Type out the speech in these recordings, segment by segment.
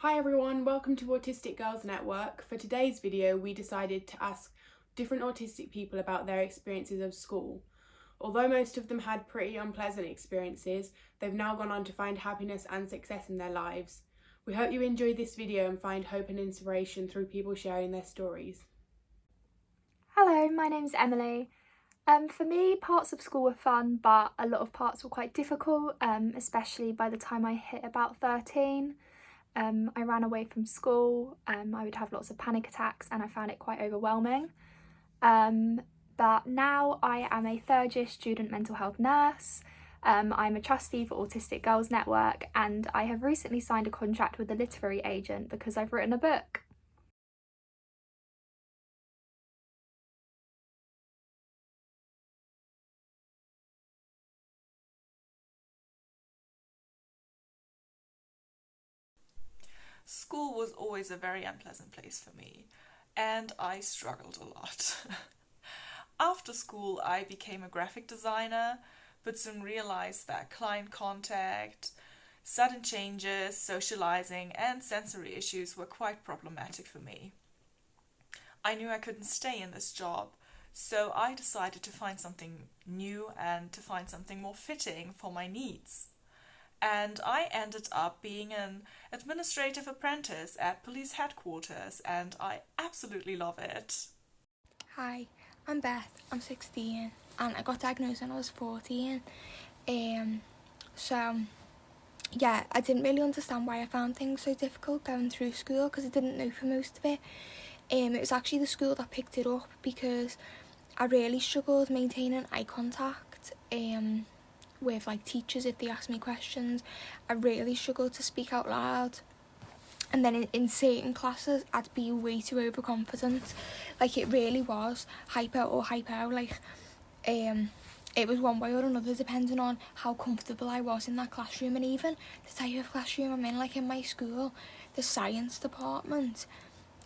Hi everyone, welcome to Autistic Girls Network. For today's video, we decided to ask different autistic people about their experiences of school. Although most of them had pretty unpleasant experiences, they've now gone on to find happiness and success in their lives. We hope you enjoy this video and find hope and inspiration through people sharing their stories. Hello, my name's Emily. For me, parts of school were fun, but a lot of parts were quite difficult, especially by the time I hit about 13. I ran away from school, I would have lots of panic attacks and I found it quite overwhelming. But now I am a third-year student mental health nurse. I'm a trustee for Autistic Girls Network and I have recently signed a contract with a literary agent because I've written a book. School was always a very unpleasant place for me, and I struggled a lot. After school, I became a graphic designer, but soon realized that client contact, sudden changes, socializing, and sensory issues were quite problematic for me. I knew I couldn't stay in this job, so I decided to find something new and to find something more fitting for my needs. And I ended up being an administrative apprentice at police headquarters, and I absolutely love it. Hi, I'm Beth, I'm 16 and I got diagnosed when I was 14. So yeah, I didn't really understand why I found things so difficult going through school because I didn't know for most of it. It was actually the school that picked it up because I really struggled maintaining eye contact with like teachers if they asked me questions. I really struggled to speak out loud. And then in certain classes, I'd be way too overconfident. Like, it really was hyper or hyper. Like, it was one way or another, depending on how comfortable I was in that classroom. And even the type of classroom I'm in, like in my school, the science department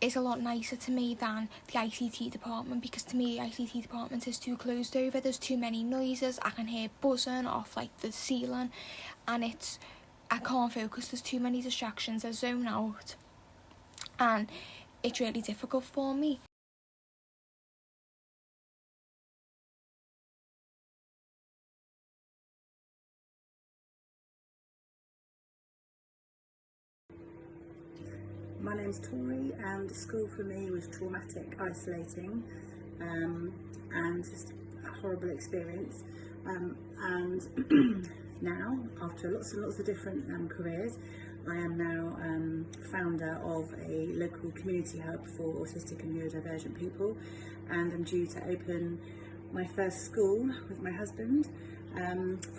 is a lot nicer to me than the ICT department, because to me the ICT department is too closed over. There's too many noises. I can hear buzzing off like the ceiling, and I can't focus. There's too many distractions. I zone out, and it's really difficult for me. My name's Tori, and school for me was traumatic, isolating, and just a horrible experience. And now, after lots and lots of different careers, I am now founder of a local community hub for autistic and neurodivergent people, and I'm due to open my first school with my husband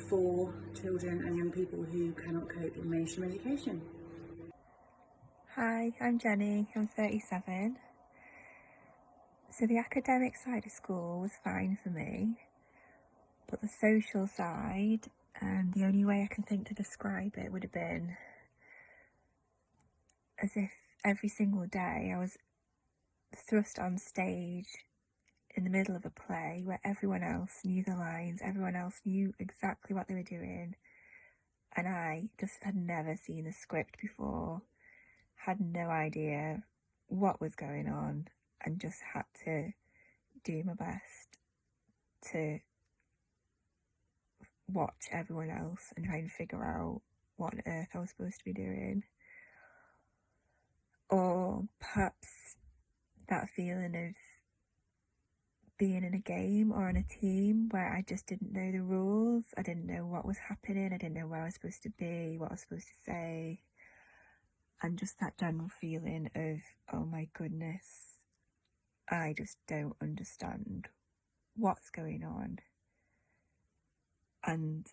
for children and young people who cannot cope in mainstream education. Hi, I'm Jenny, I'm 37. So the academic side of school was fine for me, but the social side, and the only way I can think to describe it would have been as if every single day I was thrust on stage in the middle of a play where everyone else knew the lines, everyone else knew exactly what they were doing, and I just had never seen a script before, had no idea what was going on, and just had to do my best to watch everyone else and try and figure out what on earth I was supposed to be doing. Or perhaps that feeling of being in a game or on a team where I just didn't know the rules. I didn't know what was happening. I didn't know where I was supposed to be, what I was supposed to say. And just that general feeling of, oh my goodness, I just don't understand what's going on. And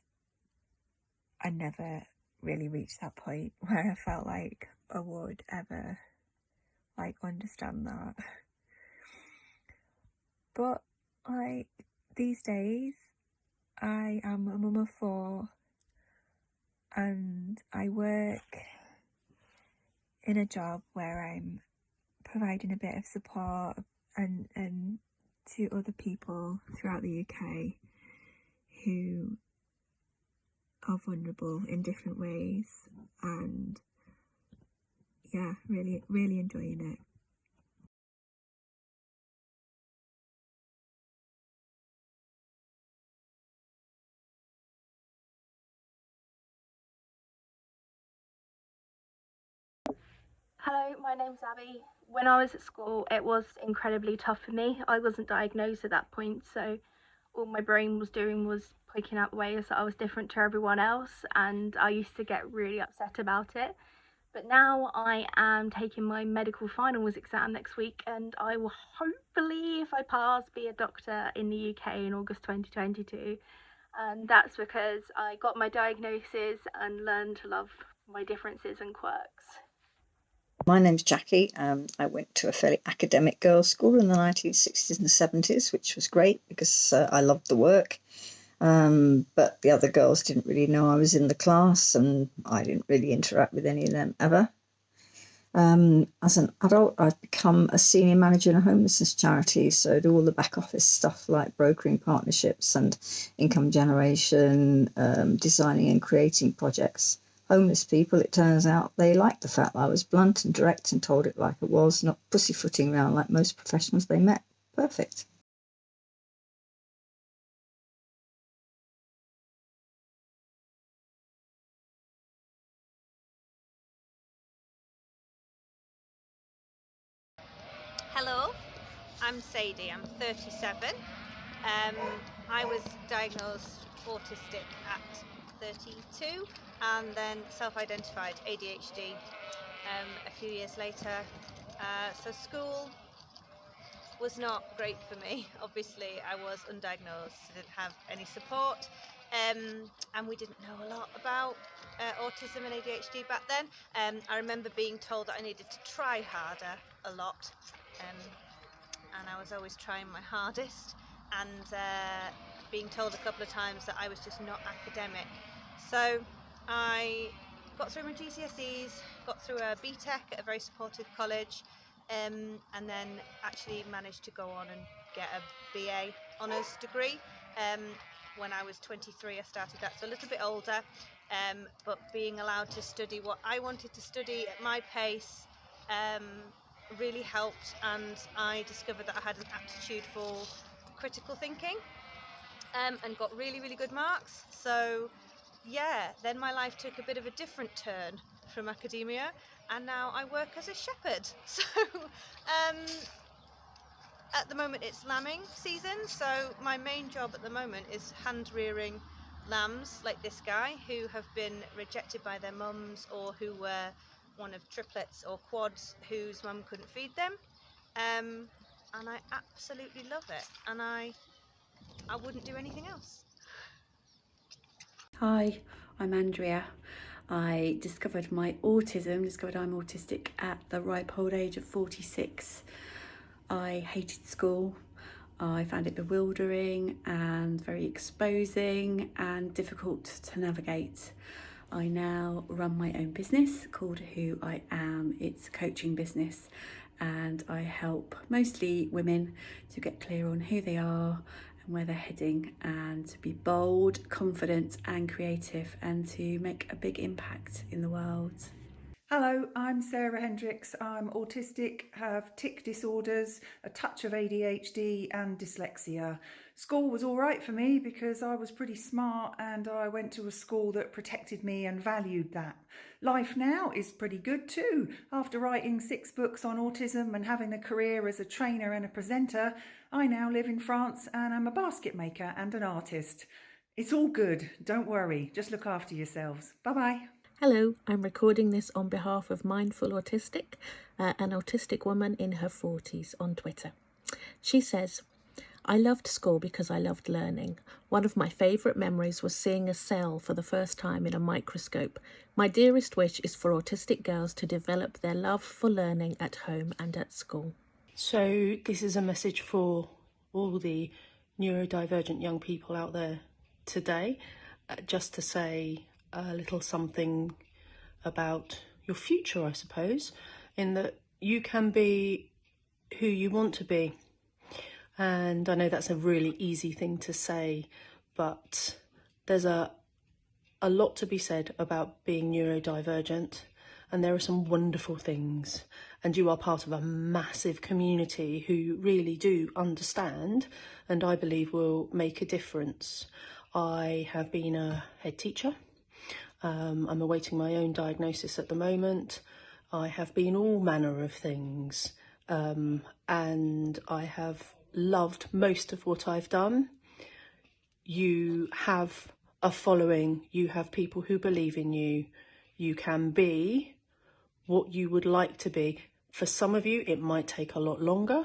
I never really reached that point where I felt like I would ever understand that. But these days I am a mum of 4 and I work in a job where I'm providing a bit of support and to other people throughout the UK who are vulnerable in different ways. And yeah, really enjoying it. Hello, my name's Abby. When I was at school, it was incredibly tough for me. I wasn't diagnosed at that point, so all my brain was doing was poking out ways that I was different to everyone else, and I used to get really upset about it. But now I am taking my medical finals exam next week, and I will hopefully, if I pass, be a doctor in the UK in August 2022. And that's because I got my diagnosis and learned to love my differences and quirks. My name's Jackie. I went to a fairly academic girls' school in the 1960s and 70s, which was great because I loved the work. But the other girls didn't really know I was in the class, and I didn't really interact with any of them ever. As an adult, I've become a senior manager in a homelessness charity, so I do all the back office stuff like brokering partnerships and income generation, designing and creating projects. Homeless people, it turns out, they liked the fact that I was blunt and direct and told it like it was, not pussyfooting around like most professionals they met. Perfect. Hello, I'm Sadie, I'm 37. I was diagnosed autistic at 32 and then self-identified ADHD a few years later. So school was not great for me. Obviously, I was undiagnosed, didn't have any support, and we didn't know a lot about autism and ADHD back then. I remember being told that I needed to try harder a lot, and I was always trying my hardest, and being told a couple of times that I was just not academic. So I got through my GCSEs, got through a BTEC at a very supportive college, and then actually managed to go on and get a BA honours degree. When I was 23 I started that, so a little bit older, but being allowed to study what I wanted to study at my pace really helped, and I discovered that I had an aptitude for critical thinking, and got really good marks. So yeah, then my life took a bit of a different turn from academia, and now I work as a shepherd. So at the moment it's lambing season, so my main job at the moment is hand rearing lambs like this guy who have been rejected by their mums, or who were one of triplets or quads whose mum couldn't feed them, and I absolutely love it, and I wouldn't do anything else. Hi, I'm Andrea. I discovered I'm autistic at the ripe old age of 46. I hated school. I found it bewildering and very exposing and difficult to navigate. I now run my own business called Who I Am. It's a coaching business, and I help mostly women to get clear on who they are and where they're heading, and to be bold, confident and creative, and to make a big impact in the world. Hello, I'm Sarah Hendricks. I'm autistic, have tic disorders, a touch of ADHD and dyslexia. School was all right for me because I was pretty smart and I went to a school that protected me and valued that. Life now is pretty good too. After writing 6 books on autism and having a career as a trainer and a presenter, I now live in France and I'm a basket maker and an artist. It's all good, don't worry, just look after yourselves. Bye-bye. Hello, I'm recording this on behalf of Mindful Autistic, an autistic woman in her 40s on Twitter. She says, I loved school because I loved learning. One of my favourite memories was seeing a cell for the first time in a microscope. My dearest wish is for autistic girls to develop their love for learning at home and at school. So this is a message for all the neurodivergent young people out there today, just to say a little something about your future, I suppose, in that you can be who you want to be. And I know that's a really easy thing to say, but there's a lot to be said about being neurodivergent, and there are some wonderful things, and you are part of a massive community who really do understand, and I believe will make a difference. I have been a head teacher. I'm awaiting my own diagnosis at the moment. I have been all manner of things, and I have loved most of what I've done. You have a following, you have people who believe in you. You can be what you would like to be. For some of you, it might take a lot longer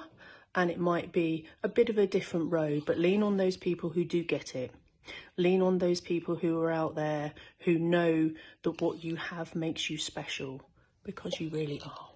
and it might be a bit of a different road, but lean on those people who do get it. Lean on those people who are out there who know that what you have makes you special, because you really are.